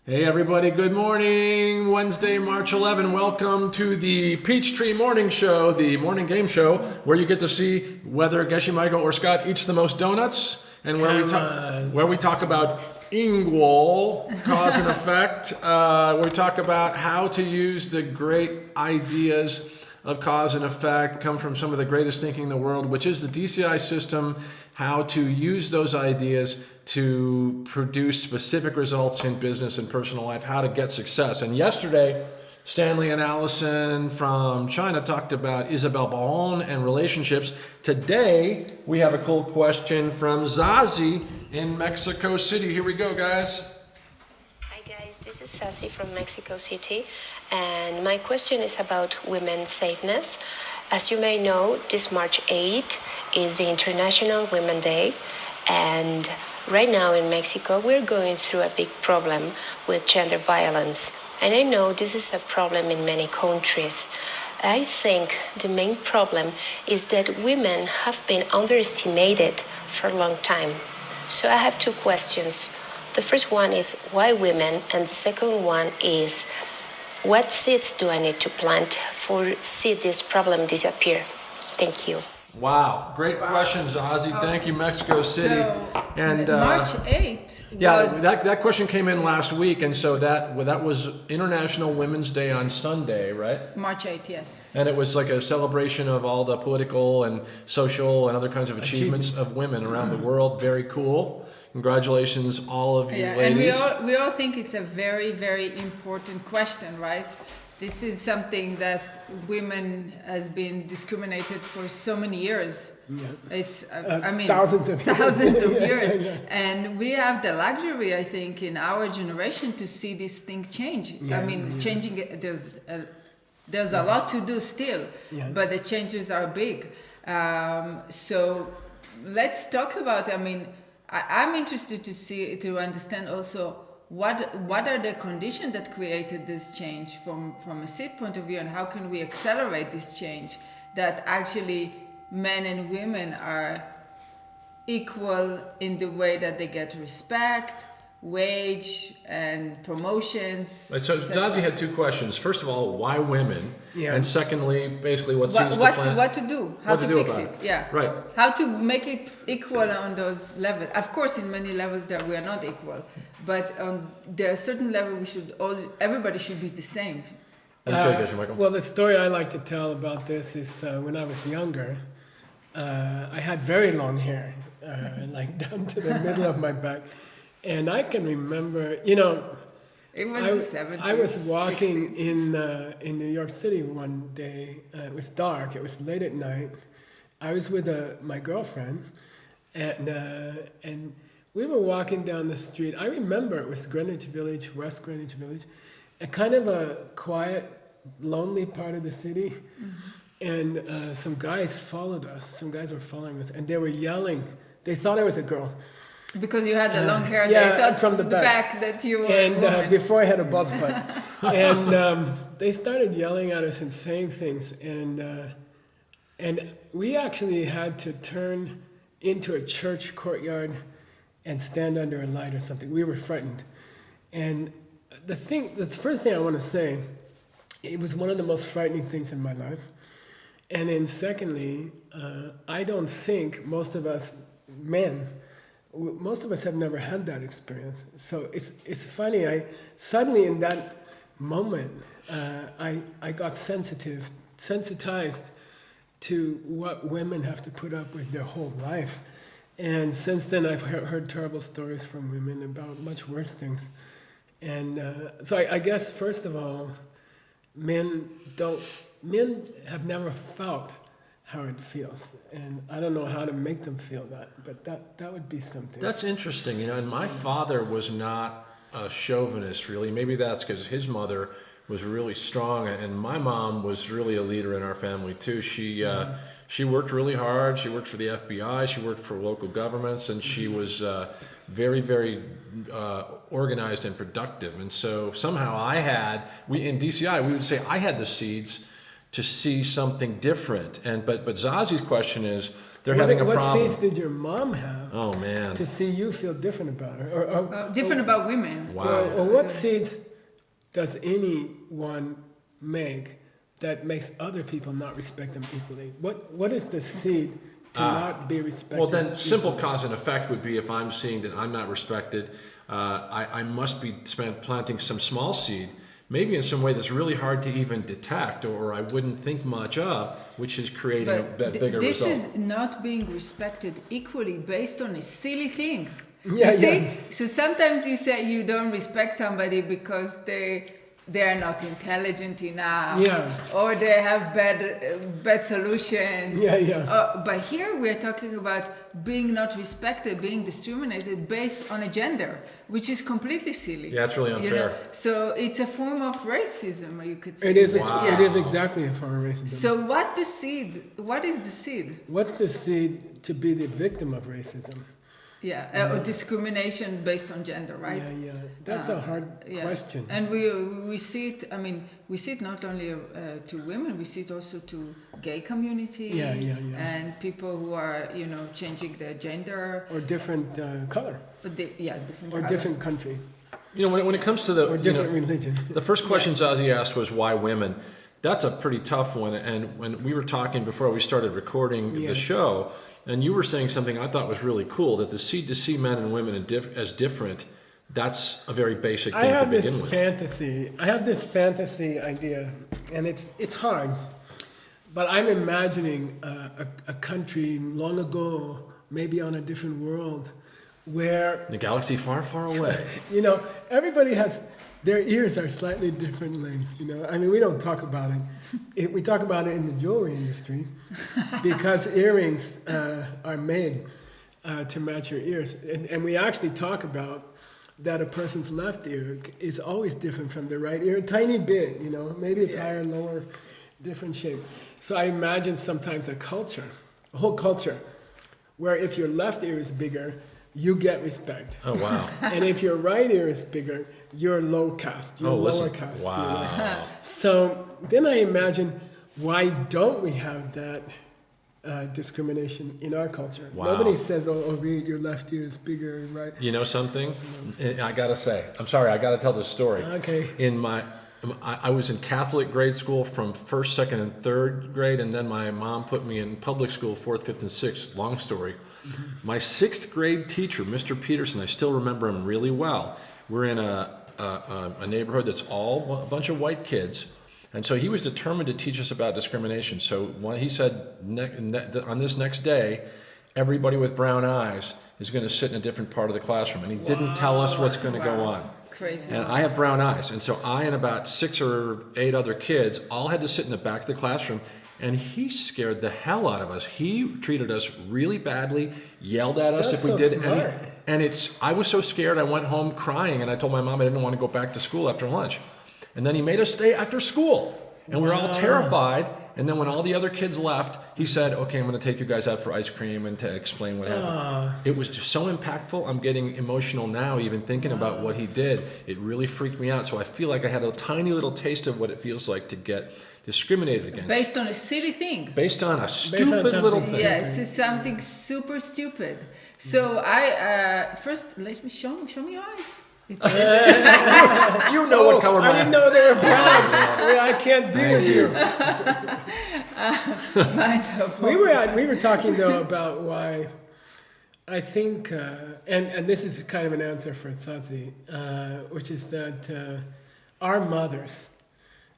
Hey everybody, good morning. Wednesday, March 11. Welcome to the Peachtree Morning Show, the morning game show, where you get to see whether Geshe, Michael, or Scott eats the most donuts, and where we talk about Ingwall, cause and effect. We talk about how to use the great ideas of cause and effect, come from some of the greatest thinking in the world, which is the DCI system, how to use those ideas to produce specific results in business and personal life, how to get success. And yesterday, Stanley and Allison from China talked about Isabel Baron and relationships. Today, we have a cool question from Zazie in Mexico City. Here we go, guys. Hi guys, this is Sassy from Mexico City, and my question is about women's safeness. As you may know, this March 8 is the International Women's Day, and right now in Mexico we're going through a big problem with gender violence, and I know this is a problem in many countries. I think the main problem is that women have been underestimated for a long time. So I have two questions. The first one is why women, and the second one is what seeds do I need to plant for see this problem disappear? Thank you. Wow, great questions, Ozzy. Thank you, Mexico City. And March 8th. Yeah, that question came in last week, and so that was International Women's Day on Sunday, right? March 8th, yes. And it was like a celebration of all the political and social and other kinds of achievements of women around the world. Very cool. Congratulations, all of you ladies. And we all think it's a very, very important question, right? This is something that women has been discriminated for so many years. Yeah. It's, thousands of years. Yeah. And we have the luxury, I think, in our generation to see this thing change. Changing it, there's a lot to do still, but the changes are big. So let's talk about, I'm interested to understand also what are the conditions that created this change from a seed point of view, and how can we accelerate this change that actually men and women are equal in the way that they get respect, wage, and promotions. So Zazie had two questions. First of all, why women? Yeah. And secondly, basically what seeds to plant. What to do, how to fix it. Yeah. Right. How to make it equal on those levels. Of course, in many levels that we are not equal, but on there are certain levels everybody should be the same. Michael. Well, the story I like to tell about this is when I was younger, I had very long hair, like down to the middle of my back. And I can remember, it was the 70s. I was walking 60s. in New York City one day. It was dark. It was late at night. I was with my girlfriend, and we were walking down the street. I remember it was Greenwich Village, West Greenwich Village, a kind of a quiet, lonely part of the city. Mm-hmm. And some guys followed us. Some guys were following us, and they were yelling. They thought I was a girl. Because you had the long hair, they thought from the back that you were and before I had a buzz cut. And they started yelling at us and saying things, and we actually had to turn into a church courtyard and stand under a light or something. We were frightened. And the first thing I want to say, it was one of the most frightening things in my life. And then secondly, I don't think most of us have never had that experience. So it's funny. I suddenly in that moment, I got sensitized to what women have to put up with their whole life. And since then, I've heard terrible stories from women about much worse things. And so I guess first of all, men have never felt how it feels, and I don't know how to make them feel that, but that would be something. That's interesting, and my father was not a chauvinist, really. Maybe that's because his mother was really strong, and my mom was really a leader in our family too. She worked really hard. She worked for the FBI. She worked for local governments, and she was very, very organized and productive. And so somehow in DCI, we would say I had the seeds to see something different. But Zazie's question is, they're having a what problem. seeds did your mom have Oh man. to see you feel different about her? Different about women. Wow. Or what seeds does anyone make that makes other people not respect them equally? What is the seed to not be respected? Well, then simple equally? cause and effect would be if I'm seeing that I'm not respected, I must be planting some small seed, maybe in some way that's really hard to even detect or I wouldn't think much of, which is creating a bigger this result. is not being respected equally based on a silly thing. Yeah, you see? yeah. So sometimes you say you don't respect somebody because they're not intelligent enough, Yeah. or they have bad solutions. Yeah, yeah. But here we're talking about being not respected, being discriminated based on a gender, which is completely silly. Yeah, it's really unfair. So it's a form of racism, you could say. It is. Wow. It is exactly a form of racism. So what is the seed? What's the seed to be the victim of racism? Yeah, or discrimination based on gender, right? Yeah, yeah. That's a hard Yeah. question. And we see it. I mean, we see it not only to women. We see it also to gay community. Yeah, yeah, yeah. And people who are changing their gender. Or different color. But different. Or color. different country. When it comes to the Or different religion. the first question Yes. Zazie asked was why women. That's a pretty tough one. And when we were talking before we started recording Yeah. the show, and you were saying something I thought was really cool, that the seed to see men and women as different, that's a very basic I thing to have this begin with. fantasy. I have this fantasy idea, and it's hard. But I'm imagining a country long ago, maybe on a different world, where In a galaxy far, far away. everybody has their ears are slightly differently. I mean, we don't talk about it. We talk about it in the jewelry industry because earrings are made to match your ears, and we actually talk about that a person's left ear is always different from their right ear, a tiny bit. Maybe it's higher, lower, different shape. So I imagine sometimes a whole culture, where if your left ear is bigger, you get respect. Oh, wow. And if your right ear is bigger, you're low caste. You're lower listen. caste. Wow. So then I imagine, why don't we have that discrimination in our culture? Wow. Nobody says, Reed, your left ear is bigger, right? You know something? I gotta say, I'm sorry, I gotta tell this story. Okay. I was in Catholic grade school from first, second, and third grade, and then my mom put me in public school, fourth, fifth, and sixth. Long story. My sixth grade teacher, Mr. Peterson, I still remember him really well. We're in a neighborhood that's all a bunch of white kids, and so he was determined to teach us about discrimination. So he said, on this next day, everybody with brown eyes is going to sit in a different part of the classroom, and he didn't tell us what's going to go on. Crazy. And I have brown eyes, and so I and about 6 or 8 other kids all had to sit in the back of the classroom, and he scared the hell out of us. He treated us really badly, yelled at us That's if we so did. smart. I was so scared, I went home crying, and I told my mom I didn't want to go back to school after lunch. And then he made us stay after school, and we were all terrified. And then when all the other kids left, he said, okay, I'm going to take you guys out for ice cream and to explain what happened. It was just so impactful. I'm getting emotional now even thinking about what he did. It really freaked me out. So I feel like I had a tiny little taste of what it feels like to get discriminated against. Based on a silly thing. Based on a something stupid little thing. Yes, it's something super stupid. So I first let me show me your eyes. It's You know what color I my didn't know they were brown. I can't be with you. mine's are We were talking though about why I think, and this is kind of an answer for Tzazi, which is that our mothers,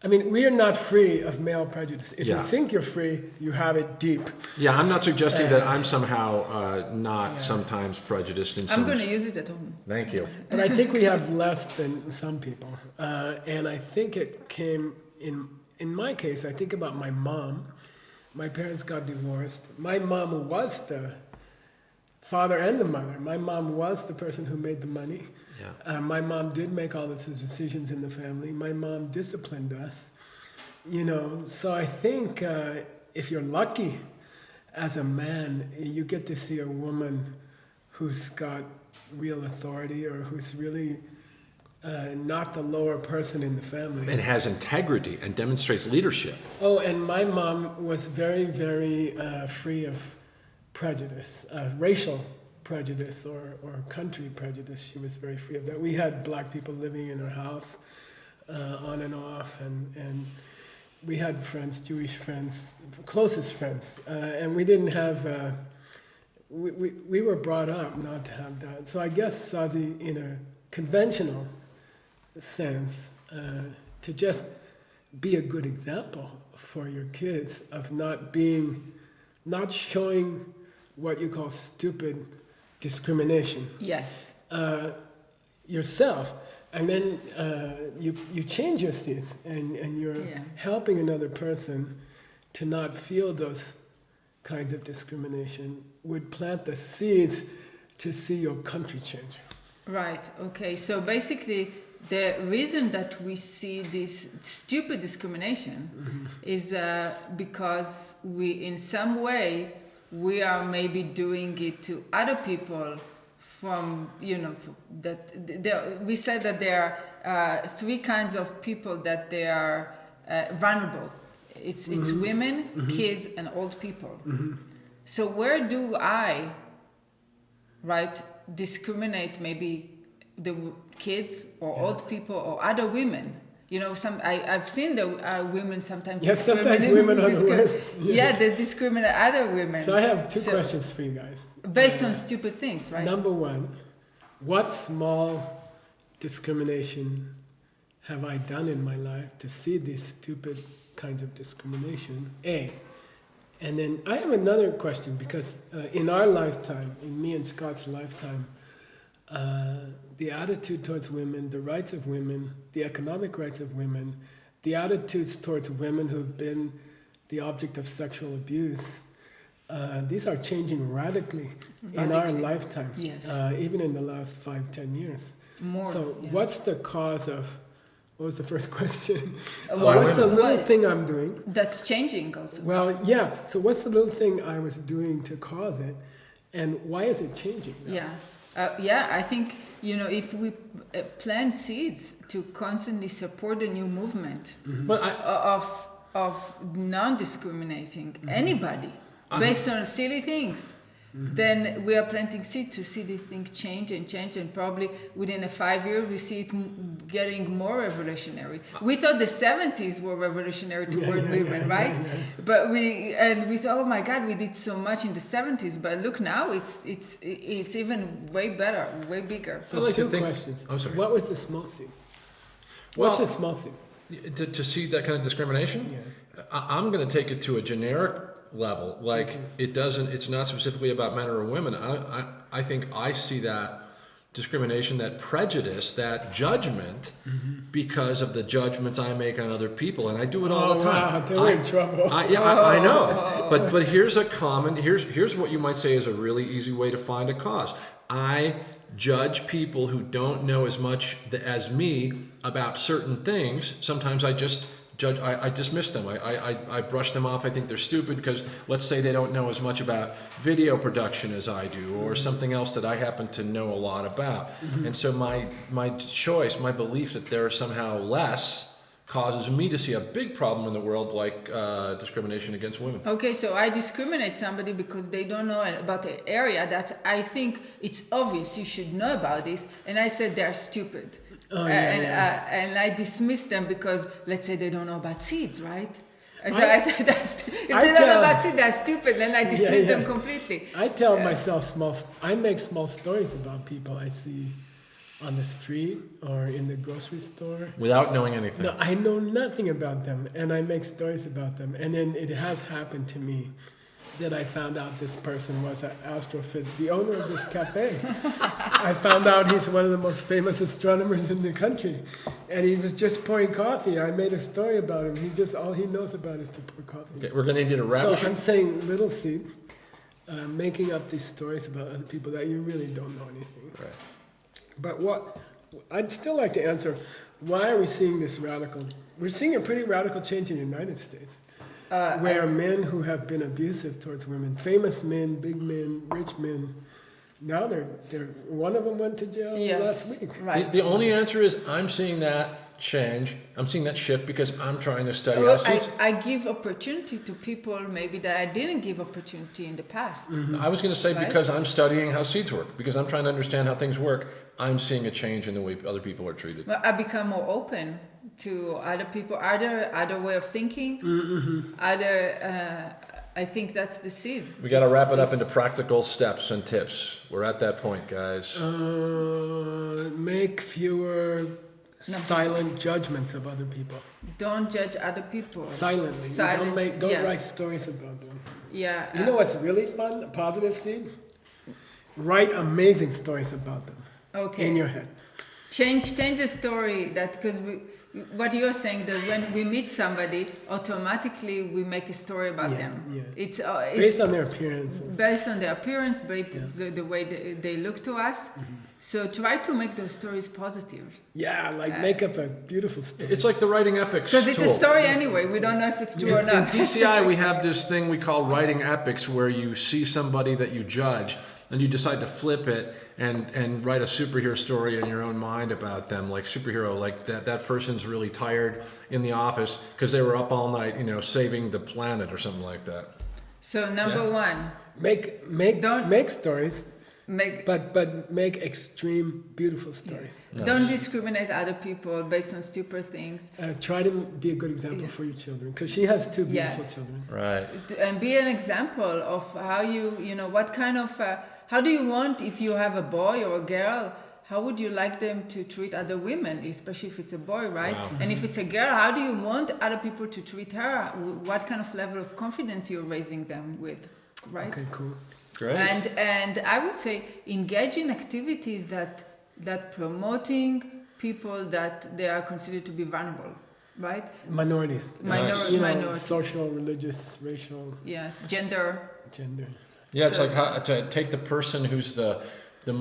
I mean, we are not free of male prejudice. If you Yeah. think you're free, you have it deep. Yeah, I'm not suggesting that I'm somehow not sometimes prejudiced in some... I'm going to use it at home. Thank you. But I think we have less than some people. And I think it came, in my case, I think about my mom. My parents got divorced. My mom was the father and the mother. My mom was the person who made the money. Yeah. My mom did make all the decisions in the family. My mom disciplined us. So I think if you're lucky as a man, you get to see a woman who's got real authority or who's really not the lower person in the family. And has integrity and demonstrates leadership. Oh, and my mom was very, very free of prejudice, racial prejudice or country prejudice. She was very free of that. We had black people living in her house on and off, and we had friends, Jewish friends, closest friends, and we didn't have, we were brought up not to have that. So I guess, Sazi, in a conventional sense, to just be a good example for your kids of not showing what you call stupid discrimination. Yes. Yourself, and then you change your seeds, and you're helping another person to not feel those kinds of discrimination, would plant the seeds to see your country change. Right. Okay. So basically, the reason that we see this stupid discrimination is because we, in some way, we are maybe doing it to other people. From we said that there are three kinds of people that they are vulnerable. It's women, kids, and old people. So where do I, discriminate maybe the kids or old people or other women? I've seen the women sometimes. Yes, sometimes women are the worst. Yeah, they discriminate other women. So I have two questions for you guys. Based on stupid things, right? Number one, what small discrimination have I done in my life to see these stupid kinds of discrimination? A. And then I have another question, because in our lifetime, in me and Scott's lifetime, the attitude towards women, the rights of women, the economic rights of women, the attitudes towards women who've been the object of sexual abuse, these are changing radically in our lifetime, yes. Even in the last 5-10 years. More, so what's the cause of, what was the first question? Well, what's the little thing I'm doing? That's changing also. Well, yeah, so what's the little thing I was doing to cause it, and why is it changing now? I think, if we plant seeds to constantly support a new movement of non-discriminating anybody based on silly things, then we are planting seeds to see this thing change, and probably within 5 years we see it getting more revolutionary. We thought the 70s were revolutionary toward women, right? But we thought, oh my God, we did so much in the 70s, but look now, it's even way better, way bigger. So two questions. I'm sorry. What was the small seed? What's the small seed? To see that kind of discrimination? Yeah. I'm going to take it to a generic level. Like it's not specifically about men or women. I think I see that discrimination, that prejudice, that judgment because of the judgments I make on other people, and I do it all the time. Wow, they're in trouble. I know. But here's what you might say is a really easy way to find a cause. I judge people who don't know as much as me about certain things. Sometimes I just I dismiss them. I brush them off. I think they're stupid because, let's say, they don't know as much about video production as I do, or something else that I happen to know a lot about. And so my choice, my belief that they're somehow less, causes me to see a big problem in the world, like discrimination against women. Okay, so I discriminate somebody because they don't know about the area that I think it's obvious you should know about this, and I said they're stupid. And I dismiss them because, let's say, they don't know about seeds, right? So I said, if they don't know about seeds, they're stupid, then I dismiss them completely. I tell myself I make small stories about people I see on the street or in the grocery store. Without knowing anything. No, I know nothing about them, and I make stories about them. And then it has happened to me that I found out this person was an astrophysicist, the owner of this cafe. I found out he's one of the most famous astronomers in the country, and he was just pouring coffee. I made a story about him. All he knows about is to pour coffee. Okay, we're going to need a wrap. So I'm saying little seed, making up these stories about other people that you really don't know anything. Right. But I'd still like to answer, why are we seeing this radical? We're seeing a pretty radical change in the United States. Where men who have been abusive towards women, famous men, big men, rich men, now they're one of them went to jail last week. Right. The only answer is I'm seeing that change. I'm seeing that shift because I'm trying to study how Well, seeds. I give opportunity to people maybe that I didn't give opportunity in the past. I was going to say Right. because I'm studying how seeds work, because I'm trying to understand how things work, I'm seeing a change in the way other people are treated. Well, I become more open to other people, other way of thinking, other. I think that's the seed. We got to wrap it up into practical steps and tips. We're at that point, guys. Make fewer silent judgments of other people. Don't judge other people. Silently. Don't write stories about them. Yeah. You know what's really fun? A positive seed? Write amazing stories about them Okay. in your head. Change the story that because what you're saying that when we meet somebody, automatically we make a story about them. Yeah. It's Based on their appearance. based on their appearance, based the way they look to us. So try to make those stories positive. Yeah, like make up a beautiful story. It's like the writing epics Because it's a tool. story anyway. We don't know if it's true or In not. DCI, we have this thing we call writing epics, where you see somebody that you judge, and you decide to flip it and write a superhero story in your own mind about them, like superhero, like that person's really tired in the office because they were up all night, saving the planet or something like that. So number one, Make stories, make but make extreme beautiful stories. don't discriminate other people based on stupid things. Try to be a good example for your children, because she has two beautiful Yes. children. Right. And be an example of how what kind of how do you want, if you have a boy or a girl, how would you like them to treat other women, especially if it's a boy, right? Wow. And if it's a girl, how do you want other people to treat her? What kind of level of confidence you're raising them with, right? Okay, cool. Great. And I would say engage in activities that promoting people that they are considered to be vulnerable, right? Minorities. Minorities. Social, religious, racial, Yes, gender. gender. Yeah, it's So- like how to take the person who's the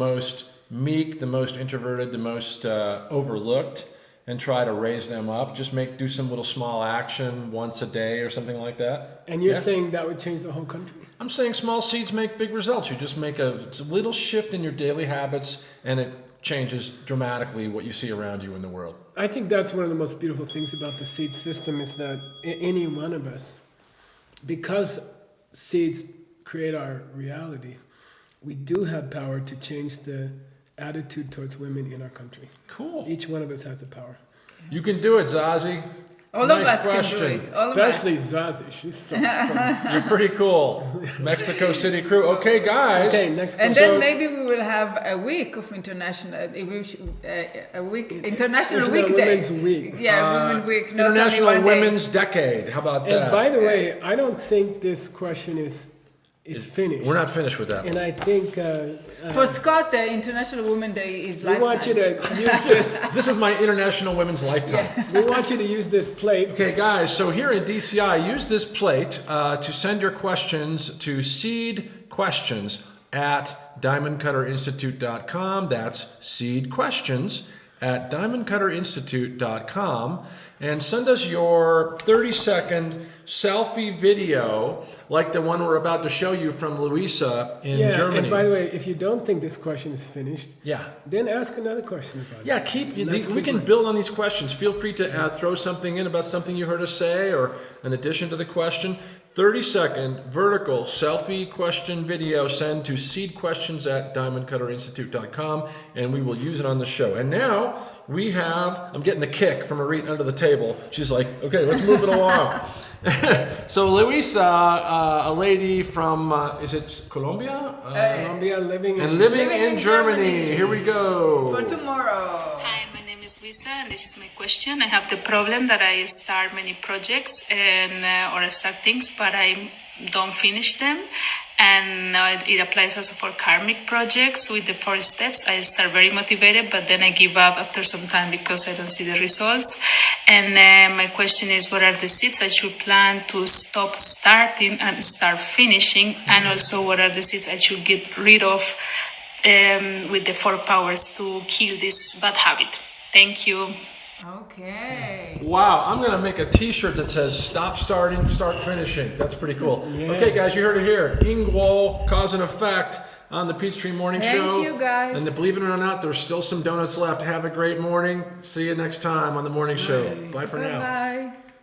most meek, the most introverted, the most overlooked, and try to raise them up. Just do some little small action once a day or something like that. And you're Yeah. saying that would change the whole country? I'm saying small seeds make big results. You just make a little shift in your daily habits, and it changes dramatically what you see around you in the world. I think that's one of the most beautiful things about the seed system is that any one of us, because seeds create our reality, we do have power to change the attitude towards women in our country. Cool. Each one of us has the power. You can do it, Zazie. All Nice of us question. can do it. All of us. Especially Zazie, she's so strong. You're pretty cool. Mexico City crew. Okay, guys. Okay, next And question. then maybe we will have a week of international, international week day. Women's Week. Yeah, Women's Week. Not only International one day. Women's Decade. How about that? And by the way, I don't think this question is finished. We're not finished with that. And I think For Scott, the International Women's Day is we lifetime. want you to use this. This is my International Women's Lifetime. We want you to use this plate. Okay, guys, so here at DCI, use this plate to send your questions to seedquestions@diamondcutterinstitute.com. That's seedquestions@diamondcutterinstitute.com. And send us your 30-second selfie video like the one we're about to show you from Luisa in Germany. And by the way, if you don't think this question is finished, Yeah. then ask another question about it. Yeah, Let's we keep can going. build on these questions. Feel free to throw something in about something you heard us say or an addition to the question. 30-second vertical selfie question video send to seedquestions@diamondcutterinstitute.com, and we will use it on the show. And now we have, I'm getting the kick from Arit under the table. She's like, okay, let's move it along. So Luisa, a lady from, is it Colombia? Colombia living And living Living in in Germany. Germany. Here we go. For tomorrow. Hi, my name is Luisa, and this is my question. I have the problem that I start many projects or I start things, but I don't finish them. And it applies also for karmic projects with the 4 steps. I start very motivated, but then I give up after some time because I don't see the results. And my question is, what are the seeds I should plant to stop starting and start finishing? And also, what are the seeds I should get rid of with the 4 powers to kill this bad habit? Thank you. Okay. Wow, I'm going to make a t-shirt that says stop starting, start finishing. That's pretty cool. Yeah. Okay, guys, you heard it here. Ingwo, cause and effect. on the Peachtree Morning Thank Show. you, guys. And believe it or not, there's still some donuts left. Have a great morning. See you next time on the morning show. Bye for now. Bye-bye.